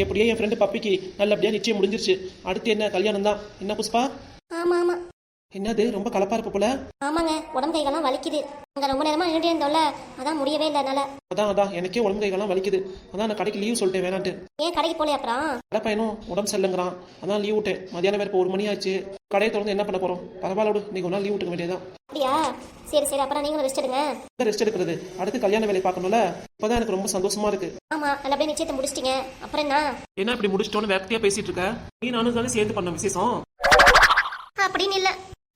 எப்படியே என் ஃப்ரெண்டு பப்பிக்கு நல்லபடியா நிச்சயம் முடிஞ்சிருச்சு. அடுத்து என்ன கல்யாணம் தான். என்ன புஷ்பா? ஆமா ஆமா. என்னது ரொம்ப கலப்பா இருப்ப போல? ஆமாங்க, உடம்பு கைகள்லாம் வலிக்குது. அங்க ரொம்ப நேரமா நின்றுட்டே இருந்தோம்ல, அதான் முடியவே இல்லை என்னால. அதான் எனக்கே உடம்பு கைகள்லாம் வலிக்குது. அதான் நான் கடைக்கு லீவ் சொல்லிட்டேன் வேணான்ட்டு. ஏன் கடைக்கு போலே அப்புறம்? கடை பையனும் உடம்பு சரியில்லைங்கிறான். அதான் லீவ் விட்டேன். மதியானம் வேற இப்போ 1 மணி ஆச்சு. கடையை திறந்து என்ன பண்ண போறோம்? பரவாயில்ல விடு, நீங்க ஒரு நாள் லீவ் விட்டுக்க வேண்டியதான். அப்படியா? சரி சரி, அப்புறம் நீங்களும் ரெஸ்ட் எடுங்க. ரெஸ்ட் எடுக்கிறது அடுத்து கல்யாண வேலையை பார்க்கணும்ல. இப்பதான் எனக்கு ரொம்ப சந்தோஷமா இருக்கு. ஆமா, நல்லபடியா நிச்சயத்தை முடிச்சிட்டீங்க. அப்புறம் என்ன? என்ன இப்படி முடிச்சிட்டோன்னு வேகத்தையா பேசிட்டு இருக்க? நீ நானும் தானே சேர்ந்து பண்ண விசேஷம். அப்படின்னு இல்ல,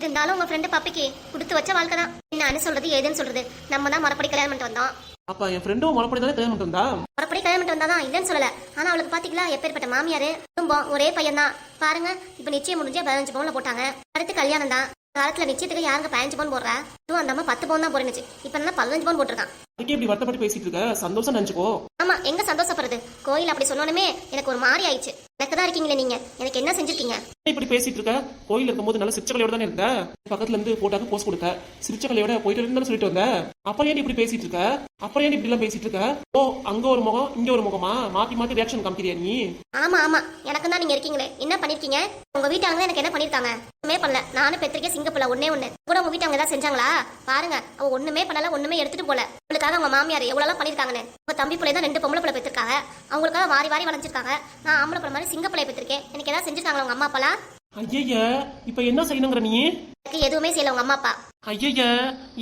இருந்தாலும் உங்க ஃப்ரெண்டு பப்பிக்கு கொடுத்து வச்ச வாழ்க்கை தான். என்னன்னு சொல்றது ஏதுன்னு சொல்றது, நம்ம தான் மறுபடி கல்யாணம் பண்ணிட்டு வந்தோம். அப்ப என் ஃப்ரெண்டும் மறுபடி தானே கல்யாணம் பண்ணிட்டு வந்தா? மறுபடி கல்யாணம் பண்ணிட்டு வந்தாதான் இல்லன்னு சொல்லல. ஆனா அவளுக்கு பாத்தீங்களா எப்பேற்பட்ட மாமியாரு, குடும்பம், ஒரே பையன் தான் பாருங்க. இப்ப நிச்சயம் முடிஞ்சே 15 பவுன்ல போட்டாங்க. அடுத்து கல்யாணம் தான். காலத்துல நிச்சயத்துக்கு யாருங்க 15 பவுன் போடுறா? இதுவும் அந்த அம்மா 10 பவுன் தான் போடுச்சு. இப்ப என்ன 15 பவுன் போட்டிருக்கான். அதுக்கு இப்படி வருத்தப்பட்டு பேசிட்டு இருக்க? சந்தோஷம் நினைச்சுக்கோ. ஆமா, எங்க சந்தோஷப்படுறது? கோயில் அப்படி சொன்னோனுமே எனக்கு ஒரு மாதிரி ஆயிடுச்சு. எனக்கு தான் இருக்கீங்களே நீங்க, எனக்கு என்ன செஞ்சிருக்கீங்க? இப்படி பேசிட்டு இருக்க? கோயில் இருக்கும்போது நல்ல சிரிச்சக்கலையோட தானே இருந்த. பக்கத்துல இருந்து போட்டாக்கு போஸ்ட் கொடுத்த சிரிச்சக்கலையோட போயிட்டு இருந்தாலும் சொல்லிட்டு வந்த. அப்புறம் ஏன் இப்படி பேசிட்டு இருக்க? அப்புறம் ஏன் இப்படி எல்லாம் பேசிட்டு இருக்க? ஓ, அங்க ஒரு முகம் இங்க ஒரு முகமா மாத்தி மாத்தி ரியாக்ஷன் காமிக்கிறியா நீ? ஆமா ஆமா, எனக்கு தான் நீங்க இருக்கீங்களே. என்ன பண்ணிருக்கீங்க? உங்க வீட்டாங்க எனக்கு என்ன பண்ணிருக்காங்க? ஒண்ணுமே பண்ணல. நானும் பெற்றிருக்கே சிங்கப்பூர்ல ஒண்ணே கூட உங்க வீட்டாங்க ஏதாவது செஞ்சாங்களா? பாருங்க, அவ ஒண்ணுமே பண்ணல, ஒண்ணுமே எடுத்துட்டு போல. அவளுக்காக அவங்க மாமியார் எவ்வளவு பண்ணிருக்காங்கன்னு. உங்க தம்பி பிள்ளை தான் 2 பொம்பளை பிள்ளை பெற்றிருக்காங்க. அவங்களுக்காக வாரி வாரி வளைஞ்சிருக்காங்க. நான் ஆம்பளை பிள்ளை மாதிரி சிங்கப்பூர்ல பெற்றிருக்கேன். எனக்கு ஏதாவது செஞ்சிருக்காங்களா உங்க அம்மா அப்பாலாம்? ஐய, இப்ப என்ன செய்யணுங்கிற நீ? எனக்கு எதுவுமே செய்யல உங்க அம்மா அப்பா. ஐய,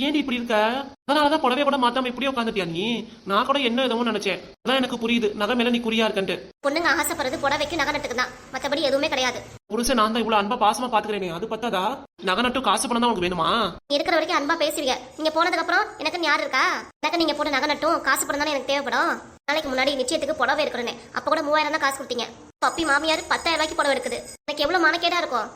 ஏன் இப்படி இருக்க? அதனாலதான் புடவை கூட மாத்தாம இப்படியே உட்காந்துட்டியா நீ? நான் கூட என்ன எதுவும் நினைச்சேன். அதான் எனக்கு புரியுது, நகை மேல நீ குறியா இருக்கன்ட்டு. பொண்ணுங்க ஆசைப்படுறது புடவைக்கு நகை நட்டுக்கு தான், மத்தபடி எதுவுமே கிடையாது. புருஷன் நான் தான் இவ்வளவு அன்பா பாசமா பாத்துக்கிறேனே, அது பத்தாதா? நகை நட்டு காசு பணம் தான் உனக்கு வேணுமா? இருக்கிற வரைக்கும் அன்பா பேசுவீங்க. நீங்க போனதுக்கு அப்புறம் எனக்கு யார் இருக்கா? எனக்கு நீங்க போட்டு நகை நட்டும் காசு பணம் தானே எனக்கு தேவைப்படும். நாளைக்கு முன்னாடி நிச்சயத்துக்கு புடவை எடுக்கிறேன். அப்ப கூட 3000 தான் காசு கொடுத்தீங்க. பப்பி மாமியார் 10,000 ரூபாய்க்கு புடவை எடுக்குது. எனக்கு எவ்வளவு மனக்கேடா இருக்கும்.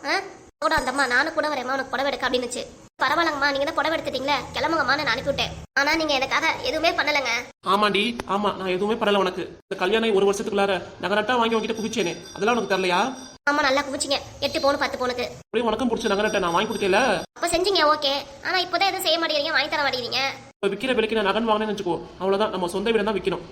கூட அந்த அம்மா நானும் கூட வரேம்மா உனக்கு புடவை எடுக்க அப்படின்னுச்சு. பரவாயில்லங்கம்மா, நீங்க தான் புடவை எடுத்துட்டீங்களே, கிளம்புங்கம்மா நான் அனுப்பிவிட்டேன். ஆனா நீங்க எனக்காக எதுவுமே பண்ணலங்க. ஆமாண்டி, ஆமா, நான் எதுவுமே பண்ணல. உனக்கு இந்த கல்யாணம் 1 வருஷத்துக்குள்ளார நகை நட்டா வாங்கி உங்ககிட்ட குவிச்சேனே, அதெல்லாம் உனக்கு தெரியலையா? ஆமா, நல்லா குவிச்சிங்க. 8 பவுன் 10 பவுனுக்கு அப்படியே உனக்கும் பிடிச்ச நகை நட்டை நான் வாங்கி கொடுக்கல. அப்ப செஞ்சீங்க ஓகே. ஆனா இப்பதான் எதுவும் செய்ய மாட்டேங்கிறீங்க, வாங்கி தர மாட்டேங்கிறீங்க. இப்ப விக்கிற விலைக்கு நான் நகன் வாங்கினேன்னு வச்சுக்கோ, அவ்வளவுதான். நம்ம சொந்த வீடு தான் விற்கணும்.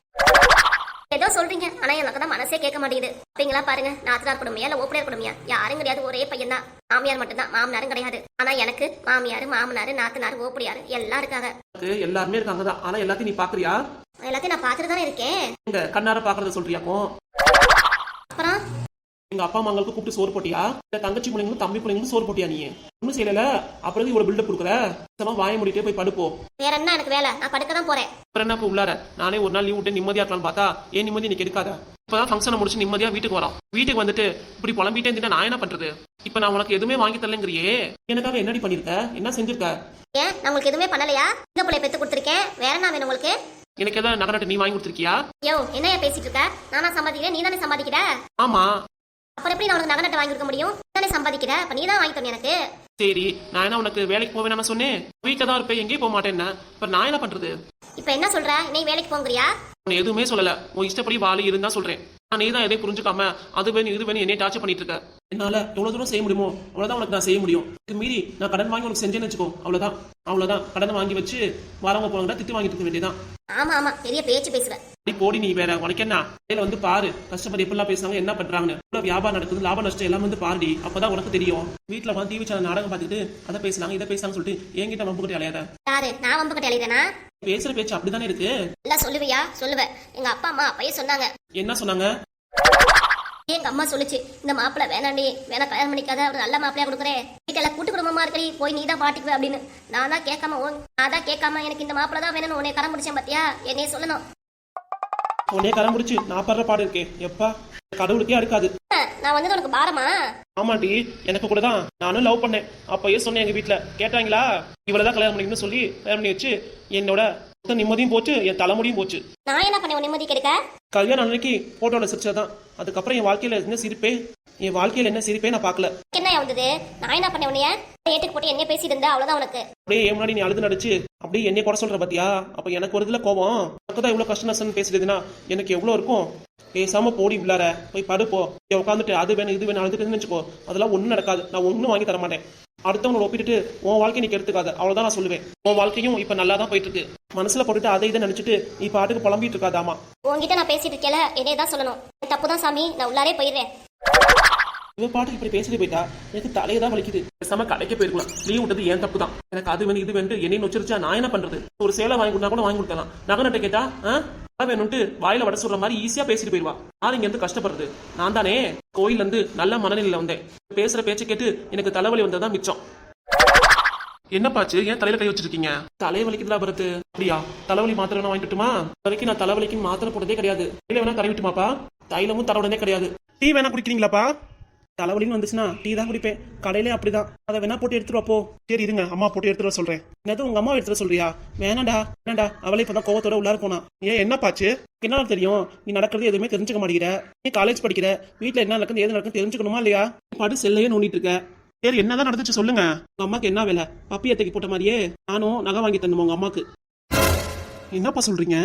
ஏதோ சொல்றீங்க, ஆனா எனக்கு தான் மனசே கேட்க மாட்டேங்குது. அப்படிங்களா பாருங்க, நாத்தனார் குடும்பியா இல்ல ஓப்படியார் குடும்பியா? யாரும் கிடையாது, ஒரே பையன் தான். மாமியார் மட்டும்தான், மாமனாரும் கிடையாது. ஆனா எனக்கு மாமியார், மாமனார், நாத்தனார், ஓப்படியார் எல்லாம் இருக்காங்க. எல்லாருமே இருக்காங்கதான். ஆனா எல்லாத்தையும் நீ பாக்குறியா? எல்லாத்தையும் நான் பாத்துட்டு தானே இருக்கேன். இந்த கண்ணார பாக்குறத சொல்றியாக்கோ? அப்புறம் எங்க அப்பா அம்மாங்களுக்கு கூப்பிட்டு சோறு போட்டியா? இல்ல தங்கச்சி பிள்ளைங்களும் தம்பி பிள்ளைங்களும் சோறு போட்டியா? நீ ஒன்னும் செய்யல. அப்புறம் இவ்வளவு பில்டப் கொடுக்குற. வாய முடிட்டே போய் படுப்போ. வேற என்ன எனக்கு வேலை? நான் படுக்க தான் போறேன். அப்புறம் என்ன உள்ளார? நானே ஒரு நாள் லீவ் விட்டு நிம்மதியா இருக்கலாம்னு பார்த்தா ஏன் நிம்மதி நீ கெடுக்காத. இப்பதான் ஃபங்க்ஷனை முடிச்சு நிம்மதியா வீட்டுக்கு வரோம். வீட்டுக்கு வந்துட்டு இப்படி புலம்பிட்டே இருந்துட்டா நான் என்ன பண்றது? இப்ப நான் உனக்கு எதுவுமே வாங்கி தரலங்கிறியே, எனக்காக என்னடி பண்ணிருக்க? என்ன செஞ்சிருக்க? ஏன் நான் உங்களுக்கு எதுவுமே பண்ணலையா? இந்த பிள்ளை பெத்து கொடுத்துருக்கேன், வேற என்ன வேணும் உங்களுக்கு? எனக்கு ஏதாவது நகை நட்டு நீ வாங்கி கொடுத்துருக்கியா? யோ, என்னையா பேசிட்டு இருக்க? நானா சம்பாதிக்கிறேன், நீ தானே சம்பாதிக்கிற. ஆமா, அப்புறம் எப்படி நான் உனக்கு நகை நட்டு வாங்கி கொடுக்க முடியும்? தானே சம்பாதிக்கிற, அப்ப நீ தான் வாங்கி தரணும் எனக்கு. சரி, நான் என்ன உனக்கு வேலைக்கு போவேன் நான் சொன்னேன்? வீட்டுல தான் இருப்பேன், எங்கேயும் போக மாட்டேன்னா. இப்ப நான் என்ன பண்றது? இப்ப என்ன சொல்ற? நீ வேலைக்கு போங்கறியா? உன்னை எதுவுமே சொல்லல, உன் இஷ்டப்படி வாழை இருந்தா சொல்றேன். நீ தான் எதையும் புரிஞ்சுக்காம அது வேணும் இது வேணும் என்னை டார்ச்சர் பண்ணிட்டு இருக்க. என்னால எவ்வளவு தூரம் செய்ய முடியுமோ அவ்வளவுதான் உனக்கு நான் செய்ய முடியும். இதுக்கு மீறி நான் கடன் வாங்கி உனக்கு செஞ்சேன்னு வச்சுக்கோ, அவ்வளவுதான். கடனை வாங்கி வச்சு வரவங்க போனவங்க திட்டு வாங்கிட்டு இருக்க வேண்டியதான். ஆமா ஆமா, பெரிய பேச்சு பேசுவேன். போடி நீ வேற. உனக்கு என்ன வந்து பாரு, கஸ்டமர் எப்படிலாம் பேசுறாங்க, என்ன பண்றாங்கன்னு. வியாபாரம் நடக்குது, லாப நஷ்டம் எல்லாம் வந்து பாருடி, அப்பதான் உனக்கு தெரியும். வீட்டுல வந்து டிவி சேனல் நாடகம் பார்த்துட்டு அதை பேசுறாங்க இதை பேசுறாங்க சொல்லிட்டு என்கிட்ட வம்பு கட்டி அலையாத. யாரு? நான் வம்பு கட்டி அலையதனா? பேசுற பேச்சு அப்படித்தானே இருக்கு. இல்ல சொல்லுவியா? சொல்லுவேன். எங்க அப்பா அம்மா அப்பயே சொன்னாங்க. என்ன சொன்னாங்க? எங்க அம்மா சொல்லுச்சு, இந்த மாப்பிள்ள வேணாண்டி, வேணா கல்யாணம் பண்ணிக்காத, ஒரு நல்ல மாப்பிள்ளையா கொடுக்குறேன், வீட்டுல கூட்டு குடும்பமா இருக்கடி, போய் நீ தான் பாட்டுக்குவே அப்படின்னு. நான் தான் கேட்காம எனக்கு இந்த மாப்பிள்ள தான் வேணும்னு உன்னை கரம் முடிச்சேன். பாத்தியா, என்னைய சொல்லணும். உன்னே கரம் முடிச்சு நான் படுற பாடு இருக்கே எப்பா, கடவுளுக்கே அடுக்காது. நான் வந்தது உனக்கு பாரமா? ஆமாண்டி, எனக்கு கூட தான். நானும் லவ் பண்ணேன். அப்பயே சொன்னேன், எங்க வீட்டுல கேட்டாங்களா, இவ்வளவுதான் கல்யாணம் பண்ணிக்கணும்னு சொல்லி கல்யாணம் பண்ணி வச்சு என்னோட நிம்மதியும் போச்சு, என் தலைமுடியும் போச்சு. நான் என்ன பண்ண நிம்மதி கிடைக்க? கல்யாணம் அன்னைக்கு போட்டோல சிரிச்சதான். அதுக்கப்புறம் என் வாழ்க்கையில என்ன சிரிப்பே நான் பாக்கல. என்ன வந்தது? நான் என்ன பண்ண? உன்னைய ஏட்டுக்கு போட்டு என்ன பேசிட்டு இருந்தா அவ்வளவுதான் உனக்கு. அப்படியே என் முன்னாடி நீ அழுது நடிச்சு அப்படியே என்னைய குறை சொல்ற பாத்தியா? அப்ப எனக்கு ஒரு இதுல கோபம். தான் இவ்வளவு கஷ்ட நஷ்டம் பேசுறதுன்னா எனக்கு எவ்வளவு இருக்கும். பேசாம போடி உள்ளார, போய் படுப்போ. உட்காந்துட்டு அது வேணும் இது வேணும் அழுதுட்டு வச்சுக்கோ, அதெல்லாம் ஒண்ணும் நடக்காது. நான் ஒன்னும் வாங்கி தர மாட்டேன். அடுத்தவங்களை ஒப்பிட்டுட்டு உன் வாழ்க்கை நீ கெடுத்துக்காத, அவ்வளவுதான் நான் சொல்லுவேன். உன் வாழ்க்கையும் இப்ப நல்லா தான் போயிட்டு இருக்கு. மனசுல போட்டுட்டு அதை இதை நினைச்சிட்டு நீ பாட்டுக்கு புலம்பிட்டு இருக்காதாமா. உங்ககிட்ட நான் பேசிட்டு இருக்கல, என்னைய தான் சொல்லணும். தப்பு தான் சாமி, நான் உள்ளாரே போயிடுறேன். இவ பாட்டுக்கு இப்படி பேசிட்டு போயிட்டா எனக்கு தலையை தான் வலிக்குது. பேசாம கடைக்கு போயிருக்கலாம். லீவ் விட்டது ஏன் தப்பு தான். எனக்கு அது வேணும் இது வேணும் என்னையும் நொச்சிருச்சா நான் என்ன பண்றது? ஒரு சேலை வாங்கி கொடுத்தா கூட வாங்கி கொடுக்கலாம். நகை நட்டை கேட்டா வேணும்ட்டு வாயில வட சொல்ற மாதிரி ஈஸியா பேசிட்டு போயிருவா. யார் இங்க இருந்து கஷ்டப்படுறது? நான் தானே கோயில்ல இருந்து நல்ல மனநிலையில வந்தேன். பேசுற பேச்சை கேட்டு எனக்கு தலைவலி வந்ததுதான் மிச்சம். என்னப்பாச்சு? ஏன் தலையில கை வச்சிருக்கீங்க? தலையை வலிக்குதுடா பரத்து. அப்படியா? தலைவலி மாத்திரை வேணா வாங்கிட்டுமா? வரைக்கும் நான் தலைவலிக்கு மாத்திரை போட்டதே கிடையாது. கையில வேணா தடவிட்டுமாப்பா? தைலமும் தடவுடனே கிடையாது. டீ வேணா குடிக்கிறீங்களாப்பா? தலைவலின்னு வந்துச்சுன்னா டீ தான் குடிப்பேன். கடையிலே அப்படிதான். அதை வேணா போட்டு எடுத்துட்டு வாப்போ. சரி இருங்க, அம்மா போட்டு எடுத்துட்டு வர சொல்றேன். என்னது உங்க அம்மா எடுத்துட்டு சொல்றியா? வேணாண்டா வேணாண்டா, அவளே இப்பதான் கோவத்தோட உள்ளார போனா. ஏன் என்னப்பாச்சு? என்ன தெரியும்? நீ நடக்கிறது எதுவுமே தெரிஞ்சுக்க மாட்டேங்கிற. நீ காலேஜ் படிக்கிற, வீட்டுல என்ன நடக்குது ஏது நடக்குது தெரிஞ்சுக்கணுமா இல்லையா? பாட்டு செல்லையே நோண்டிட்டு இருக்க. சரி என்னதான் நடந்துச்சு சொல்லுங்க. உங்க அம்மாக்கு என்ன வேலை? பப்பி எத்தைக்கு போட்ட மாதிரியே நானும் நகை வாங்கி தரணுமா உங்க அம்மாக்கு? என்னப்பா சொல்றீங்க?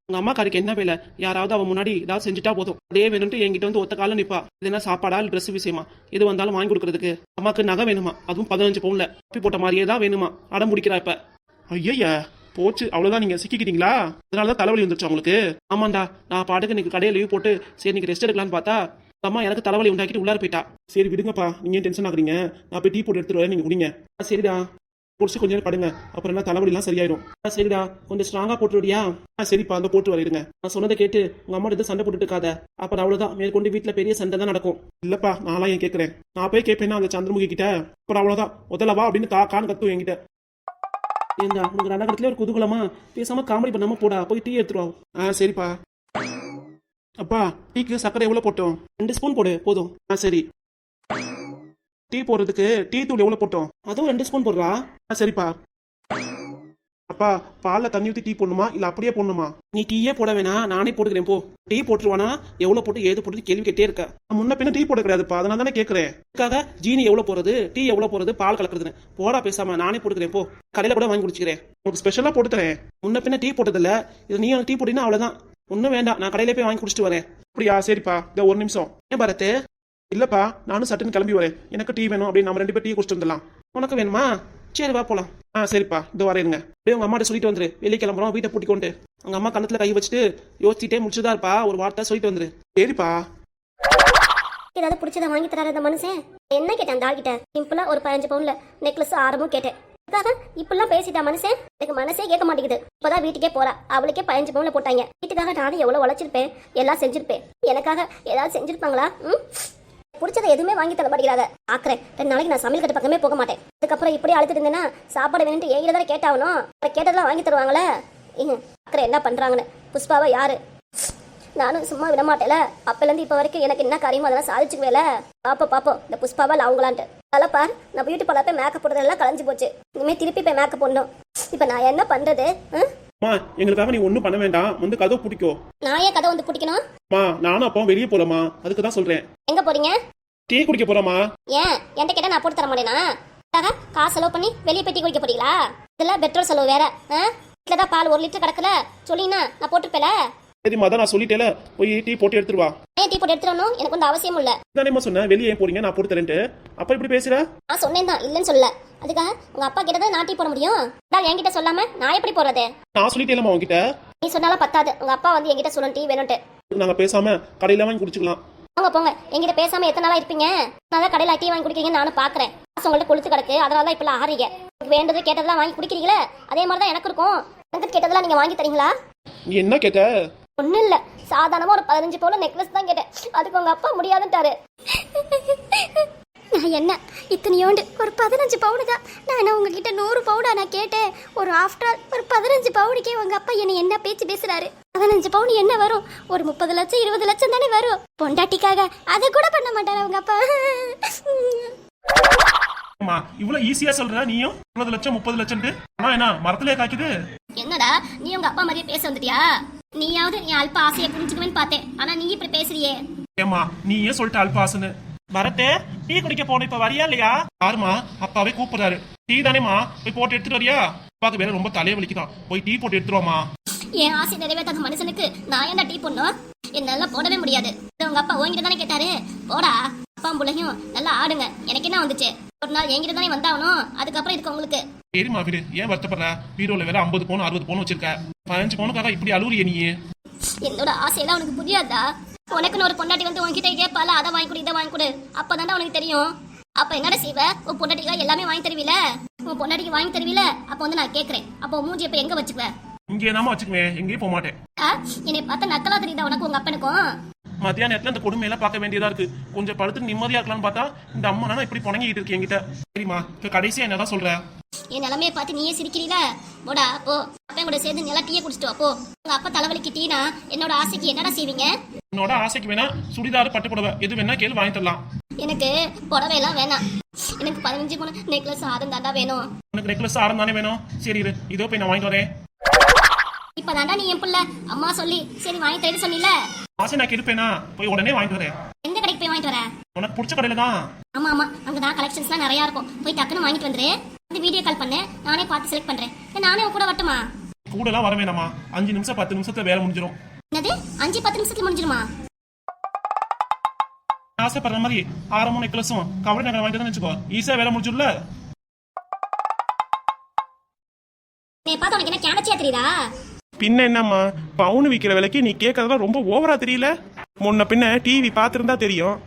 உங்க அம்மா காருக்கு என்ன வேலை? யாராவது அவன் முன்னாடி ஏதாவது செஞ்சுட்டா போதும், அதே வேணும்ட்டு என்கிட்ட வந்து ஒத்த காலம் நிப்பா. இது என்ன சாப்பாடா ட்ரெஸ் விஷயமா? எது வந்தாலும் வாங்கி கொடுக்கறதுக்கு. அம்மாக்கு நகை வேணுமா, அதுவும் 15 பவுன்ல பப்பி போட்ட மாதிரியே தான் வேணுமா. அடம் முடிக்கிறா இப்ப. ஐயா போச்சு, அவ்வளவுதான். நீங்க சிக்கிக்கிட்டீங்களா? அதனாலதான் தலைவலி வந்துருச்சு உங்களுக்கு. ஆமாண்டா, நான் பாட்டுக்கு இன்னைக்கு கடையை லீவ் போட்டு சரி இன்னைக்கு ரெஸ்ட் எடுக்கலான்னு பார்த்தா அம்மா எனக்கு தலைவலி உண்டாக்கிட்டு உள்ளார போயிட்டா. சரி விடுங்கப்பா, நீங்க டென்ஷன் ஆகுறீங்க. நான் போய் டீ போட்டு எடுத்துட்டு வரேன், நீங்க குடிங்க. சரிடா, குடிச்சு கொஞ்சம் நேரம் படுங்க, அப்புறம் என்ன தலைவலிலாம் சரியாயிரும். சரிடா, கொஞ்சம் ஸ்ட்ராங்கா போட்டுவிடியா? சரிப்பா, அந்த போட்டு வரையிடுங்க. நான் சொன்னதை கேட்டு உங்க அம்மா எடுத்து சண்டை போட்டுட்டு இருக்காத. அப்புறம் அவ்வளவுதான், மேற்கொண்டு வீட்டுல பெரிய சண்டை தான் நடக்கும். இல்லப்பா, நான்லாம் ஏன் கேட்கறேன். நான் போய் கேட்பேன்னா அந்த சந்திரமுகி கிட்ட, அப்புறம் அவ்வளவுதான் முதலவா அப்படின்னு கான்னு கத்தும் என்கிட்ட. ஏண்டா உங்க ரணகரத்துல ஒரு குதூகலமா பேசாம காமெடி பண்ணாம போடா, போய் டீ எடுத்துருவா. சரிப்பா. அப்பா, டீக்கு சக்கரை எவ்வளவு போட்டோம்? 2 ஸ்பூன் போடு போதும். சரி. டீ போடுறதுக்கு டீ தூள் எவ்வளவு போட்டோம்? அதுவும் 2 ஸ்பூன் போடுறா. சரிப்பா. அப்பா, பால்ல தண்ணி ஊற்றி டீ போடணுமா இல்ல அப்படியே போடணுமா? நீ டீயே போட வேணாம், நானே போட்டுக்கிறேன் போ. டீ போட்டுருவானா? எவ்வளவு போட்டு ஏது போட்டு கேள்வி கேட்டே இருக்க. முன்ன பின்ன டீ போட கிடையாதுப்பா, அதனால தானே கேட்கறேன். அதுக்காக ஜீனி எவ்வளவு போறது, டீ எவ்வளவு போறது, பால் கலக்குறதுன்னு போடா. பேசாம நானே போட்டுக்கிறேன் போ. கடையில கூட வாங்கி குடிச்சுக்கிறேன். உங்களுக்கு ஸ்பெஷலா போட்டு தரேன். முன்ன பின்ன டீ போட்டதில்ல, இது நீ டீ போட்டினா அவ்வளவுதான். ஒன்னும் வேண்டாம், நான் கடையில போய் வாங்கி குடிச்சிட்டு வரேன். அப்படியா? சரிப்பா, இந்த ஒரு நிமிஷம். ஏன் பரத்து? இல்லப்பா, நானும் சட்டுன்னு கிளம்பி வரேன். எனக்கு டீ வேணும் அப்படின்னு நம்ம 2 பேர் டீ குடிச்சிட்டு வந்துடலாம். உனக்கு வேணுமா? சரி வா போலாம். சரிப்பா, இந்த வரேங்க. அப்படியே உங்க அம்மாட்ட சொல்லிட்டு வந்துரு, வெளியே கிளம்புறோம் வீட்டை பூட்டிக்கொண்டு. உங்க அம்மா கண்ணத்துல கை வச்சுட்டு யோசிச்சுட்டே முடிச்சுதான் இருப்பா, ஒரு வார்த்தை சொல்லிட்டு வந்துரு. சரிப்பா. ஏதாவது பிடிச்சதை வாங்கி தராரு அந்த மனுஷன். என்ன கேட்டேன் அந்த ஆள்கிட்ட? சிம்பிளா ஒரு 15 பவுன்ல நெக்லஸ் ஆரமும் கேட்டேன். இப்பெல்லாம் பேசிட்டா மனுஷன். எனக்கு மனசே கேட்க மாட்டேங்குது. இப்பதான் வீட்டுக்கே போறா, அவளுக்கே 15 பவுன்ல போட்டாங்க. வீட்டுக்காக நானும் எவ்வளவு உழைச்சிருப்பேன், எல்லாம் செஞ்சிருப்பேன். எனக்காக ஏதாவது செஞ்சிருப்பாங்களா? பிடிச்சதை எதுவுமே வாங்கி தர மாட்டேங்கிறாங்க. ஆக்குறேன் 2 நாளைக்கு நான் சமையல் கட்டு பக்கமே போக மாட்டேன். அதுக்கப்புறம் இப்படி அழுத்துட்டு இருந்தேன்னா சாப்பாடு வேணும்ட்டு என்கிட்ட தான் கேட்டாகணும். கேட்டதெல்லாம் வாங்கி தருவாங்களே. ஆக்குறேன் என்ன பண்றாங்கன்னு. புஷ்பாவை யாரு? நானும் சும்மா விட மாட்டேல. அப்பலேருந்து இப்போ வரைக்கும் எனக்கு என்ன காரியமோ அதெல்லாம் சாதிச்சுக்குவேல. பாப்போம் இந்த புஷ்பாவா அவங்களான்ட்டு. அதெல்லாம் பார், நான் பியூட்டி பார்லர் போய் மேக்கப் போடுறதெல்லாம் கலைஞ்சு போச்சு. இனிமே திருப்பி போய் மேக்கப் போடணும். இப்போ நான் என்ன பண்றது? எங்களுக்காக நீ ஒண்ணும் பண்ண வேண்டாம், வந்து கதவு பிடிக்கோ. நான் ஏன் கதை வந்து பிடிக்கணும்? நானும் அப்போ வெளியே போறோமா, அதுக்கு தான் சொல்றேன். எங்க போறீங்க? டீ குடிக்க போறோமா. ஏன் என்கிட்ட கேட்டா நான் போட்டு தர மாட்டேனா? காசு செலவு பண்ணி வெளியே போய் டீ குடிக்க போறீங்களா? இதுல பெட்ரோல் செலவு வேற. வீட்டுல தான் பால் 1 லிட்டர் கிடக்குல, சொல்லினா நான் போட்டுப்பேல. சரிம்மா, தான் நான் சொல்லிட்டேல, போய் டீ போட்டு எடுத்துருவா. ஏன் டீ போட்டு எடுத்துடணும்? எனக்கு வந்து அவசியம் இல்ல. தானேம்மா சொன்னேன், வெளியே ஏன் போறீங்க, நான் போட்டு தரேன்ட்டு. அப்ப இப்படி பேசுற? நான் சொன்னேன் தான், இல்லன்னு சொல்லல. அதுக்காக உங்க அப்பா கிட்ட நான் டீ போட முடியும்? என்கிட்ட சொல்லாம நான் எப்படி போறது? நான் சொல்லிட்டேலமா உங்ககிட்ட. நீ சொன்னாலும் பத்தாது, உங்க அப்பா வந்து என்கிட்ட சொல்லணும் டீ வேணும்ட்டு. நாங்க பேசாம கடையில வாங்கி குடிச்சுக்கலாம். போங்க, என்கிட்ட பேசாம எத்தனை நாளா இருப்பீங்க? நான் கடையில டீ வாங்கி குடிக்கிறீங்கன்னு நானும் பாக்குறேன். உங்கள்ட்ட கொளுத்து கிடக்கு, அதனாலதான் இப்பெல்லாம் ஆறீங்க. வேண்டது கேட்டதெல்லாம் வாங்கி குடிக்கிறீங்களே, அதே மாதிரிதான் எனக்கு இருக்கும். எனக்கு கேட்டதெல்லாம் நீங்க வாங்கி தரீங்களா? நீ என்ன கேட்ட? ஒன்னும் இல்ல, சாதாரணமா ஒரு 15 பவுன் நெக்லஸ் தான் கேட்டேன். அதுக்கு உங்க அப்பா முடியாதுன்ட்டாரு. நான் என்ன இத்தனையோண்டு ஒரு 15 பவுனு தான். நான் உங்ககிட்ட 100 பவுனா நான் கேட்டேன். ஒரு ஆஃப்டர் ஒரு 15 பவுனுக்கே உங்க அப்பா என்ன பேச்சு பேசுறாரு? 15 பவுன் என்ன வரும்? ஒரு 30 லட்சம் 20 லட்சம் தானே வரும். பொண்டாட்டிக்காக அதை கூட பண்ண மாட்டாரு உங்க அப்பா. இவ்வளவு ஈஸியா சொல்ற நீயும் 20 லட்சம் 30 லட்சம் என்ன மரத்திலே காய்க்குது? என்னடா நீ உங்க அப்பா மாதிரியே பேச வந்துட்டியா? நீயாவது என் அல்ப ஆசையை புரிஞ்சுக்குவேன்னு பார்த்தேன், ஆனா நீ இப்படி பேசுறியே. ஏமா நீ ஏன் சொல்லிட்ட அல்பாசுன்னு? வரட்டே, டீ குடிக்க போன இப்ப வரியா இல்லையா? யாருமா? அப்பாவே கூப்பிடுறாரு. டீ தானேமா, போய் போட்டு எடுத்துட்டு வரியா? அப்பாவுக்கு வேற ரொம்ப தலையை வலிக்குதான், போய் டீ போட்டு எடுத்துருவாமா. என் ஆசை நிறைவேற்றாத மனுஷனுக்கு நான் ஏன்டா டீ போடணும்? என்னால போடவே முடியாது. உங்க அப்பா உங்ககிட்ட தானே கேட்டாரு, போடா. அப்பா பிள்ளையும் நல்லா ஆடுங்க, எனக்கு என்ன வந்துச்சு? ஒரு நாள் என்கிட்ட தானே வந்தாகணும், அதுக்கப்புறம் இருக்கு உங்களுக்கு. சரிம்மா விடு, ஏன் வருத்தப்படுற? பீரோல வேற 50 பவுன் 60 பவுன் வச்சிருக்க. 15 பவுனுக்காக இப்படி அழுவுறிய நீ? என்னோட ஆசையெல்லாம் உனக்கு புரியாதா? உனக்குன்னு ஒரு பொண்டாட்டி வந்து உன்கிட்ட கேட்பால, அதை வாங்கி கொடு இதை வாங்கி கொடு, அப்பதான்டா உனக்கு தெரியும். அப்ப என்னடா செய்வ? உன் பொண்டாட்டிக்கு எல்லாமே வாங்கி தருவீல, உன் பொண்டாட்டிக்கு வாங்கி தருவீல, அப்ப வந்து நான் கேட்கறேன், அப்போ மூஞ்சி எப்ப எங்க வச்சுக்குவ? இங்கே நாம வச்சுக்குவேன், எங்கேயும் போக மாட்டேன். என்னை பார்த்தா நக்கலா தெரியுதா உனக்கு உங்க அப்பனுக்கும்? மத்தியான நேரத்துல இந்த கொடுமையெல்லாம் பார்க்க வேண்டியதா இருக்கு. கொஞ்சம் படுத்து நிம்மதியா இருக்கலாம்னு பார்த்தா இந்த அம்மா நானா இப்படி புணங்கிட்டு இருக்கு என்கிட்ட. சரிம்மா, இப்ப கடைசியா என்னதான் சொல்ற? என் நிலைமையை பார்த்து நீயே சிரிக்கிறீல, போடா போ. அப்பன் கூட சேர்ந்து நல்லா டீயை குடிச்சிட்டு வா போ. உங்க அப்பா தலைவலிக்கு டீனா என்னோட ஆசைக்கு என்னடா செய்வீங்க? என்னோட ஆசைக்கு வேணா சுடிதார் பட்டு புடவை எது வேணா கேளு, வாங்கி தரலாம். எனக்கு புடவை எல்லாம் வேணாம், எனக்கு 15 பவுன் நெக்லஸ் ஆரம் தாண்டா வேணும். உனக்கு நெக்லஸ் ஆரம் தானே வேணும்? சரி இரு, இதோ போய் நான் வாங்கிட்டு வரேன். இப்பதாண்டா நீ என் பிள்ளை, அம்மா சொல்லி சரி வாங்கி தரேன்னு சொன்னீல. ஆசை நான் இருப்பேனா? போய் உடனே வாங்கிட்டு வரேன். எந்த கடைக்கு போய் வாங்கிட்டு வர? உனக்கு பிடிச்ச கடையில தான். ஆமா ஆமா, அங்கதான் கலெக்ஷன்ஸ்லாம் நிறைய இருக்கும், போய் டக்குன்னு வாங்கிட்டு வந்துரு. இந்த வீடியோ கால் பண்ணு, நானே பார்த்து செலக்ட் பண்றேன். நானே உன் கூட வரட்டுமா? கூடலாம் வர வேணாமா, 5 நிமிஷம் 10 நிமிஷத்துல வேலை முடிஞ்சிடும். என்னது 5-10 நிமிஷத்துல முடிஞ்சிருமா? ஆசைப்படுற மாதிரி ஆரமும் நெக்லஸும் கவலை நகை வாங்கிட்டு வச்சுக்கோ, ஈஸியா வேலை முடிஞ்சிடல. நீ பார்த்தா உனக்கு என்ன கேனச்சியா தெரியுதா? பின்ன என்னம்மா, பவுன் விற்கிற விலைக்கு நீ கேட்கறதெல்லாம் ரொம்ப ஓவரா தெரியல. முன்ன பின்ன டிவி பார்த்துருந்தா தெரியும்.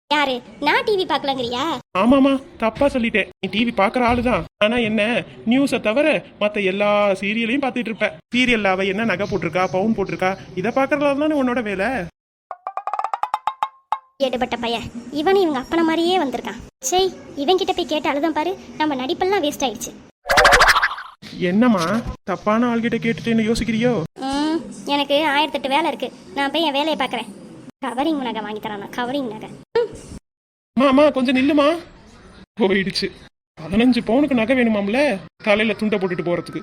யாரு? நான் டிவி பார்க்கலங்கறியா? ஆமாமா, தப்பா சொல்லிட்டேன். நீ டிவி பாக்குற ஆளுதான். ஆனா என்ன, நியூஸை தவிர மத்த எல்லா சீரியலையும் பார்த்துட்டு இருப்ப. சீரியல்ல அவ என்ன நகை போட்டிருக்கா, பவுன் போட்டிருக்கா, இதை பாக்குறதுல தானே உன்னோட வேலை. ஏடுபட்ட பையன் இவன், இவங்க அப்பன மாதிரியே வந்திருக்கான். சரி, இவன் கிட்ட போய் கேட்டு அழுதான் பாரு, நம்ம நடிப்பெல்லாம் வேஸ்ட் ஆயிடுச்சு. என்னம்மா, தப்பான ஆள்கிட்ட கேட்டுட்டு யோசிக்கிறியோ? எனக்கு 1008 வேலை இருக்கு, நான் போய் என் வேலையை பார்க்குறேன். கவரிங் நகை வாங்கி தரானா? கவரிங் நகை. மாமா கொஞ்சம் நில்லுமா. போயிடுச்சு. 15 பவுனுக்கு நகை வேணுமாம்ல, தலையில துண்டை போட்டுட்டு போறதுக்கு.